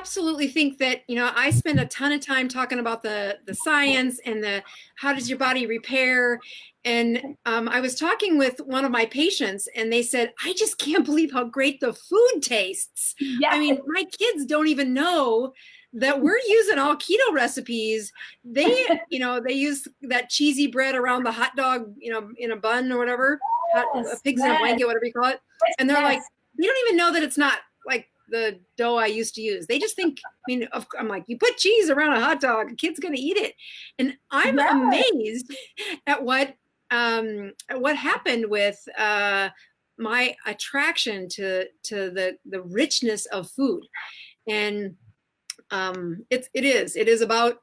absolutely think that, I spend a ton of time talking about the science and how does your body repair. And I was talking with one of my patients and they said, I just can't believe how great the food tastes. Yes. I mean, my kids don't even know that we're using all keto recipes. They, they use that cheesy bread around the hot dog, in a bun or whatever, pigs in a blanket, whatever you call it. And they're like, you don't even know that it's not like the dough I used to use. They just think, I'm like, you put cheese around a hot dog, a kid's going to eat it. And I'm amazed at what happened with my attraction to the richness of food. And it is about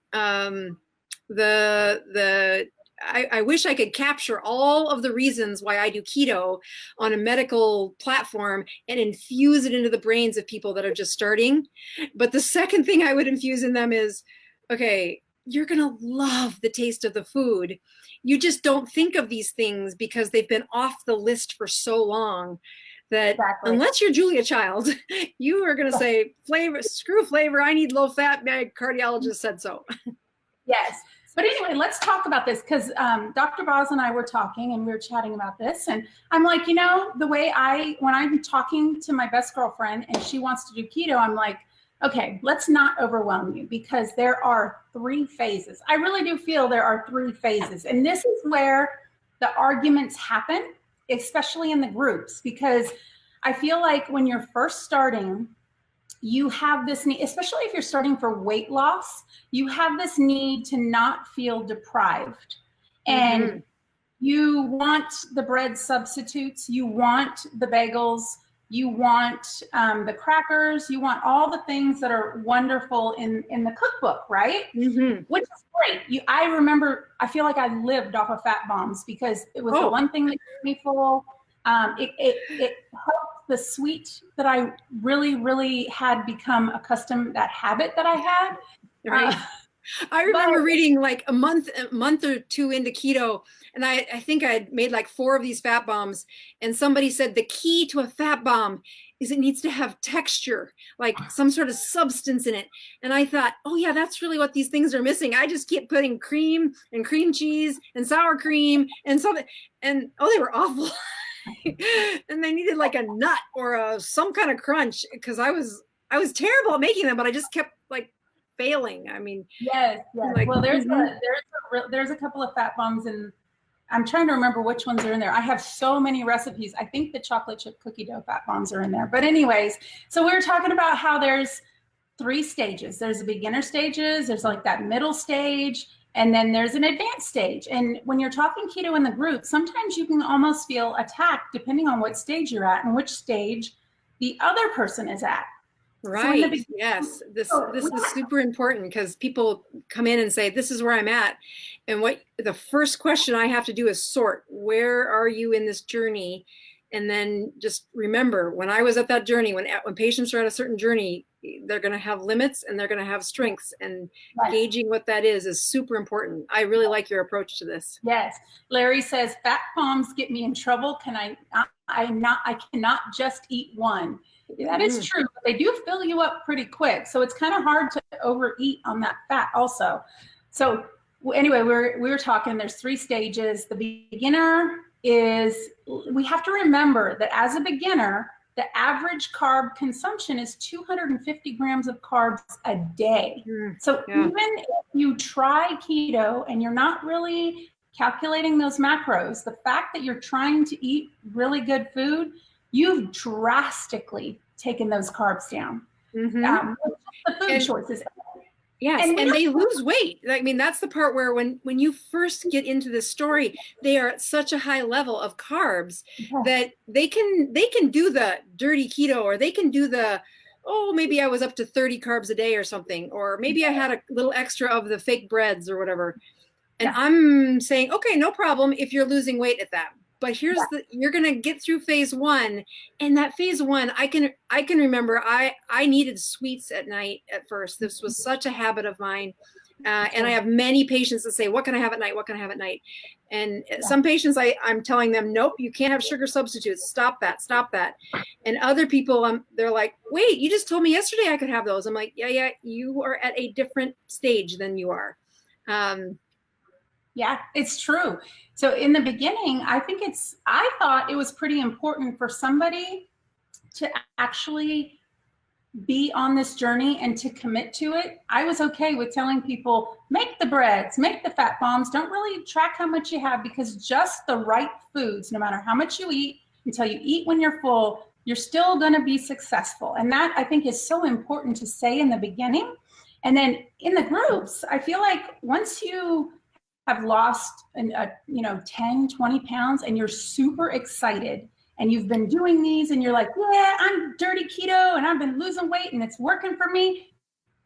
I wish I could capture all of the reasons why I do keto on a medical platform and infuse it into the brains of people that are just starting. But the second thing I would infuse in them is, okay, you're going to love the taste of the food. You just don't think of these things because they've been off the list for so long that unless you're Julia Child, you are going to say, flavor, screw flavor. I need low fat. My cardiologist said so. Yes. But anyway, let's talk about this because Dr. Boz and I were talking and we were chatting about this. And I'm like, the way when I'm talking to my best girlfriend and she wants to do keto, I'm like, okay, let's not overwhelm you because there are 3 phases. I really do feel there are 3 phases. And this is where the arguments happen, especially in the groups, because I feel like when you're first starting, you have this need, especially if you're starting for weight loss, you have this need to not feel deprived. And you want the bread substitutes, you want the bagels, you want the crackers, you want all the things that are wonderful in the cookbook, right? Which is great. I remember, I feel like I lived off of fat bombs because it was the one thing that kept me full. It helped the sweet that I really, really had become accustomed, that habit that I had. Right. I remember reading like a month or 2 into keto, and I think I had made like 4 of these fat bombs, and somebody said the key to a fat bomb is it needs to have texture, like some sort of substance in it. And I thought, oh yeah, that's really what these things are missing. I just keep putting cream and cream cheese and sour cream and something, and they were awful. And they needed like a nut or some kind of crunch because I was terrible at making them, but I just kept like failing. I mean, yes. Like, well, there's a couple of fat bombs, and I'm trying to remember which ones are in there. I have so many recipes. I think the chocolate chip cookie dough fat bombs are in there. But anyways, so we were talking about how there's 3 stages. There's the beginner stages. There's like that middle stage. And then there's an advanced stage. And when you're talking keto in the group, sometimes you can almost feel attacked depending on what stage you're at and which stage the other person is at. Right. So yes. This is super important because people come in and say, this is where I'm at. And the first question I have to do is sort, where are you in this journey? And then just remember, when I was at that journey, when patients are at a certain journey, they're going to have limits and they're going to have strengths, and gauging what that is super important. I really like your approach to this. Yes. Larry says, fat bombs get me in trouble. I cannot just eat one. That is true. But they do fill you up pretty quick. So it's kind of hard to overeat on that fat also. So anyway, we were talking, there's 3 stages. The beginner we have to remember that as a beginner, the average carb consumption is 250 grams of carbs a day. So even if you try keto and you're not really calculating those macros, the fact that you're trying to eat really good food, you've drastically taken those carbs down. The food choices. Yes, and they lose weight. I mean, that's the part where when you first get into this story, they are at such a high level of carbs that they can do the dirty keto, or they can do the, maybe I was up to 30 carbs a day or something, or maybe I had a little extra of the fake breads or whatever. And I'm saying, okay, no problem if you're losing weight at that. But you're going to get through phase 1. And that phase 1, I can remember I needed sweets at night at first. This was such a habit of mine And I have many patients that say, what can I have at night? What can I have at night? And some patients, I'm telling them, nope, you can't have sugar substitutes. Stop that. Stop that. And other people, they're like, wait, you just told me yesterday I could have those. I'm like, yeah, you are at a different stage than you are. Yeah, it's true. So in the beginning, I thought it was pretty important for somebody to actually be on this journey and to commit to it. I was okay with telling people, make the breads, make the fat bombs, don't really track how much you have, because just the right foods, no matter how much you eat, until you eat when you're full, you're still going to be successful. And that, I think, is so important to say in the beginning. And then in the groups, I feel like once you have lost 10, 20 pounds and you're super excited and you've been doing these and you're like, yeah, I'm dirty keto and I've been losing weight and it's working for me.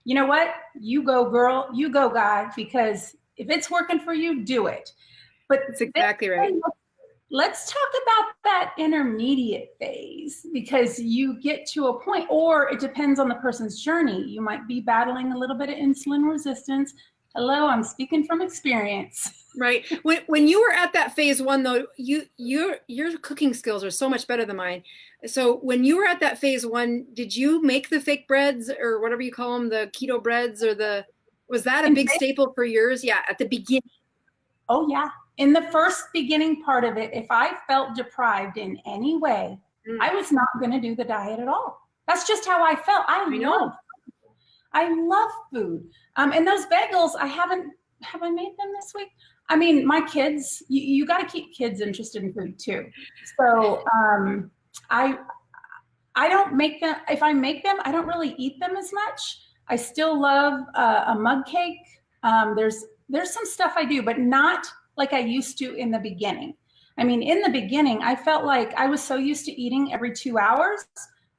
You know what? You go, girl, you go, guy, because if it's working for you, do it. But that's exactly right. Let's talk about that intermediate phase, because you get to a point, or it depends on the person's journey. You might be battling a little bit of insulin resistance. Hello, I'm speaking from experience. Right. When you were at that phase one, though, your cooking skills are so much better than mine. So when you were at that phase one, did you make the fake breads or whatever you call them, the keto breads, or was that a big staple for yours? Yeah, at the beginning. Oh yeah. In the first beginning part of it, if I felt deprived in any way, I was not going to do the diet at all. That's just how I felt. I love food. And those bagels, have I made them this week? I mean, my kids, you got to keep kids interested in food too. So I don't make them. If I make them, I don't really eat them as much. I still love a mug cake. There's some stuff I do, but not like I used to in the beginning. I mean, in the beginning, I felt like I was so used to eating every 2 hours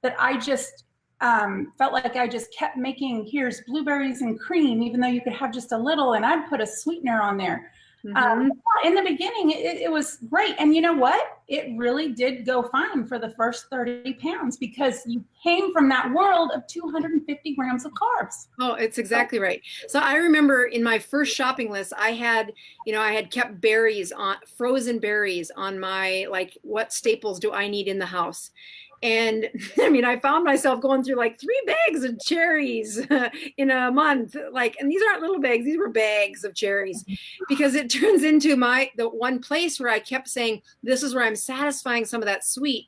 that I just felt like I just kept making, here's blueberries and cream, even though you could have just a little, and I'd put a sweetener on there. In the beginning, it was great. And you know what? It really did go fine for the first 30 pounds because you came from that world of 250 grams of carbs. Oh, it's exactly right. So I remember in my first shopping list, I had kept frozen berries on my, like, what staples do I need in the house? And I mean, I found myself going through like 3 bags of cherries in a month. And these aren't little bags; these were bags of cherries, because it turns into the one place where I kept saying, "This is where I'm satisfying some of that sweet."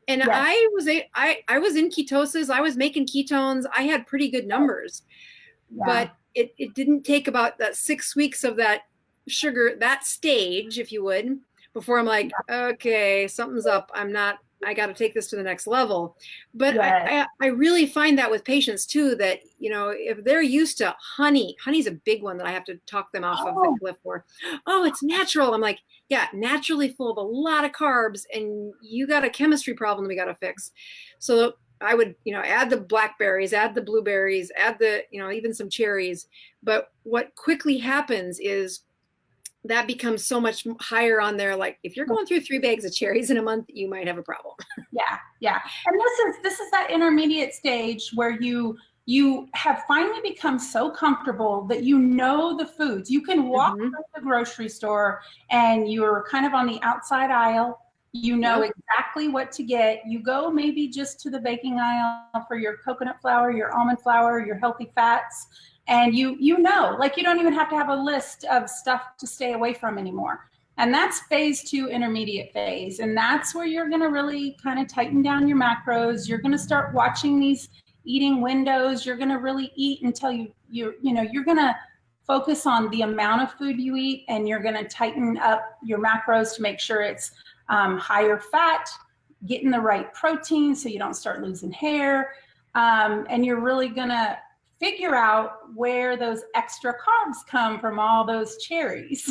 And yes. I was in ketosis. I was making ketones. I had pretty good numbers, but it didn't take about that 6 weeks of that sugar, that stage, if you would, before I'm like, okay, something's up. I got to take this to the next level. But I really find that with patients too, that, if they're used to honey's a big one that I have to talk them off of the cliff for. Oh, it's natural. I'm like, yeah, naturally full of a lot of carbs, and you got a chemistry problem we got to fix. So I would, add the blackberries, add the blueberries, add the, even some cherries. But what quickly happens is that becomes so much higher on there. Like, if you're going through 3 bags of cherries in a month, you might have a problem. Yeah. And this is that intermediate stage where you have finally become so comfortable that you know the foods. You can walk through the grocery store and you're kind of on the outside aisle. You know exactly what to get. You go maybe just to the baking aisle for your coconut flour, your almond flour, your healthy fats. And you know, like, you don't even have to have a list of stuff to stay away from anymore. And that's phase 2, intermediate phase. And that's where you're going to really kind of tighten down your macros. You're going to start watching these eating windows. You're going to really eat until you're going to focus on the amount of food you eat, and you're going to tighten up your macros to make sure it's higher fat, getting the right protein so you don't start losing hair. And you're really going to figure out where those extra carbs come from, all those cherries.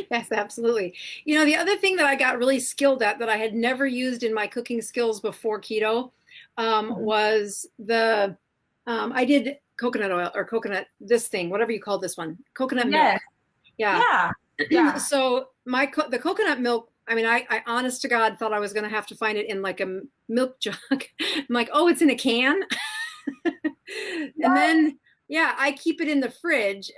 Yes, absolutely. The other thing that I got really skilled at that I had never used in my cooking skills before keto was I did coconut oil or coconut, this thing, whatever you call this one, coconut milk. Yeah. So the coconut milk, I mean, I honest to God thought I was going to have to find it in like a milk jug. I'm like, oh, it's in a can. And then Yeah, I keep it in the fridge.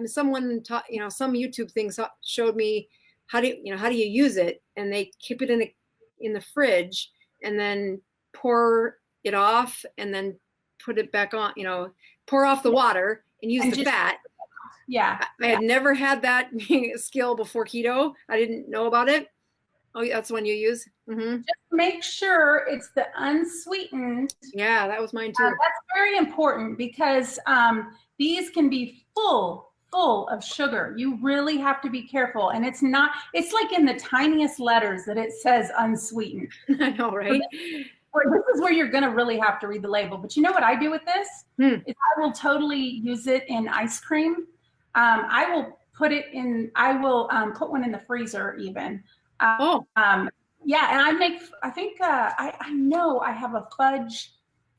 Someone taught, some YouTube things showed me how do you use it, and they keep it in the fridge, and then pour it off, and then put it back on. Pour off the water and use the fat. Yeah, I had never had that skill before keto. I didn't know about it. Oh, that's the one you use? Mm-hmm. Just make sure it's the unsweetened. Yeah, that was mine too. That's very important because these can be full of sugar. You really have to be careful. And it's like in the tiniest letters that it says unsweetened. I know, right? This is where you're going to really have to read the label. But you know what I do with this? Is I will totally use it in ice cream. I will put one in the freezer even. Yeah, and I know I have a fudge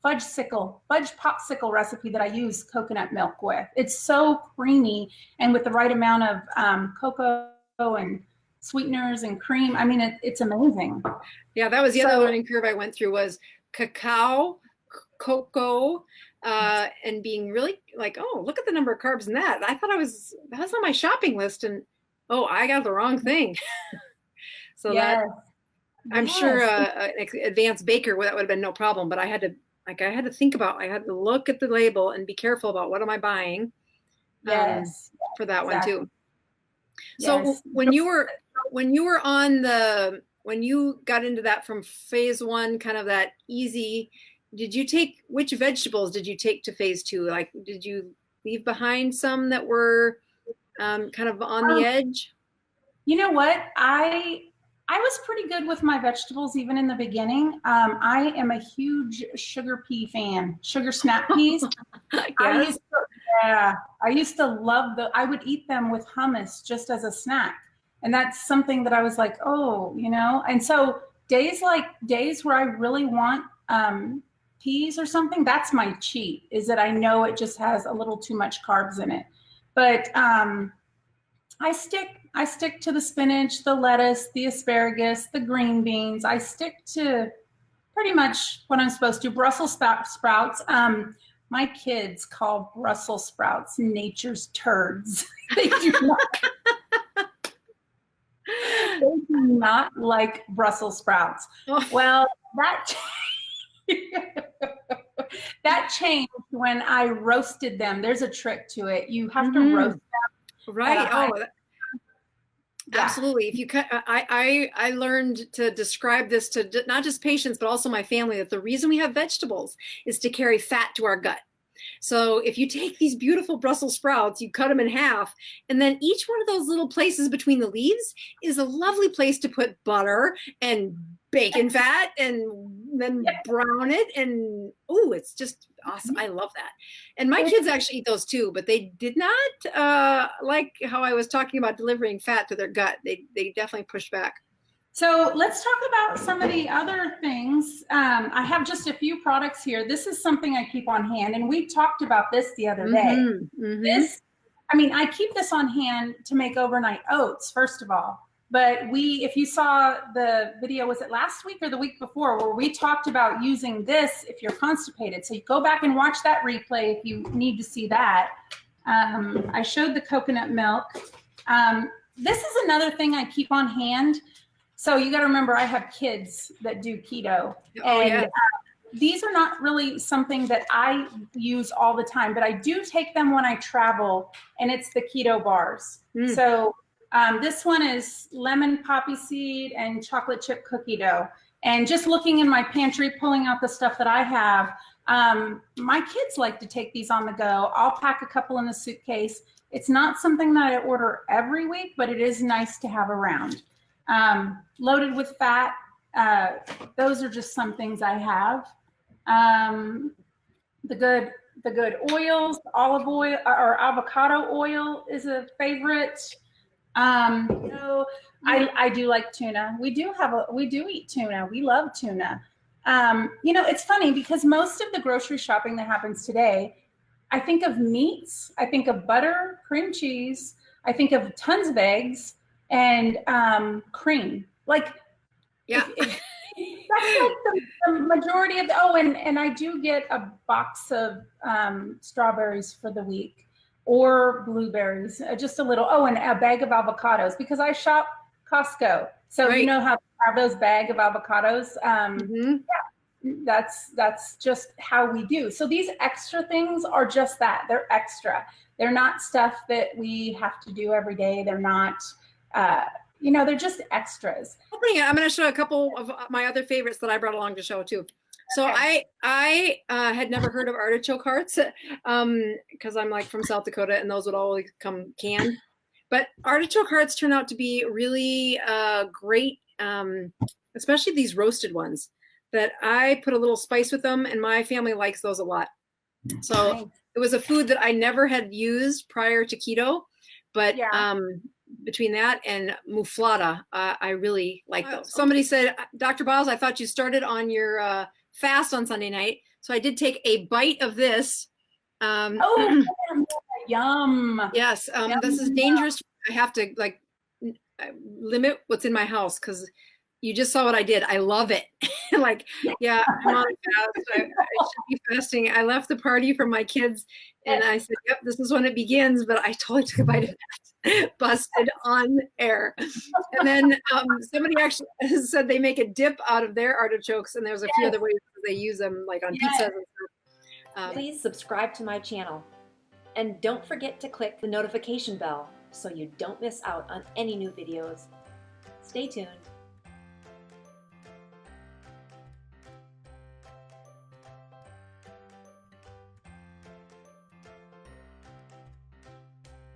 popsicle recipe that I use coconut milk with. It's so creamy, and with the right amount of cocoa and sweeteners and cream. I mean, it's amazing. Yeah, that was the other learning curve I went through, was cocoa, and being really like, oh, look at the number of carbs in that. I thought that was on my shopping list, and I got the wrong thing. So that I'm sure an advanced baker, that would have been no problem, but I had to think about, I had to look at the label and be careful about what am I buying for that one too. So when you got into that from phase 1, kind of that easy, which vegetables did you take to phase 2? Like, did you leave behind some that were kind of on the edge? You know what? I was pretty good with my vegetables even in the beginning. I am a huge sugar pea fan, sugar snap peas. Yes. I used to love I would eat them with hummus just as a snack. And that's something that I was like, and so days where I really want peas or something, that's my cheat, is that I know it just has a little too much carbs in it. But I stick to the spinach, the lettuce, the asparagus, the green beans. I stick to pretty much what I'm supposed to. Brussels sprouts. My kids call Brussels sprouts nature's turds. They do not like Brussels sprouts. Well, that changed when I roasted them. There's a trick to it. You have to roast them. Right. Absolutely. If you cut, I learned to describe this to not just patients, but also my family, that the reason we have vegetables is to carry fat to our gut. So if you take these beautiful Brussels sprouts, you cut them in half, and then each one of those little places between the leaves is a lovely place to put butter and bacon fat, and then brown it, and it's just awesome. I love that. And my kids actually eat those too, but they did not like how I was talking about delivering fat to their gut. They definitely pushed back. So let's talk about some of the other things. I have just a few products here. This is something I keep on hand, and we talked about this the other day. I keep this on hand to make overnight oats, first of all. But if you saw the video, was it last week or the week before, where we talked about using this if you're constipated? So you go back and watch that replay if you need to see that. I showed the coconut milk. This is another thing I keep on hand. So you got to remember, I have kids that do keto. These are not really something that I use all the time, but I do take them when I travel, and it's the keto bars. So this one is lemon poppy seed and chocolate chip cookie dough. And just looking in my pantry, pulling out the stuff that I have, my kids like to take these on the go. I'll pack a couple in the suitcase. It's not something that I order every week, but it is nice to have around. Loaded with fat. Those are just some things I have. The good oils, olive oil or avocado oil is a favorite. I do like tuna. We do eat tuna. We love tuna. It's funny because most of the grocery shopping that happens today, I think of meats, I think of butter, cream cheese, I think of tons of eggs and cream. Like, if That's like the majority of the, oh, and I do get a box of strawberries for the week, or blueberries, just a little, oh, and a bag of avocados, because I shop Costco. So Right. you know how they have those bag of avocados? Mhm. Yeah, that's just how we do. So these extra things are just that. They're extra. They're not stuff that we have to do every day. They're not, they're just extras. I'm going to show a couple of my other favorites that I brought along to show too. So Okay. I had never heard of artichoke hearts because I'm like from South Dakota and those would always come canned. But artichoke hearts turn out to be really great, especially these roasted ones that I put a little spice with them, and my family likes those a lot. So Nice. it was a food that I never had used prior to keto, but Yeah. between that and muflada, I really like those. Somebody said, Dr. Boz, I thought you started on your fast on Sunday night. So I did take a bite of this. Oh, yum. Yes, Yum. this is dangerous. I have to like limit what's in my house because you just saw what I did. I love it. Like, yeah, I'm on a fast. I should be fasting. I left the party for my kids and I said, yep, this is when it begins. But I totally took a bite of that. Busted on air. And then somebody actually said they make a dip out of their artichokes. And there's a few other ways they use them, like on pizzas and stuff. Please subscribe to my channel. And don't forget to click the notification bell so you don't miss out on any new videos. Stay tuned.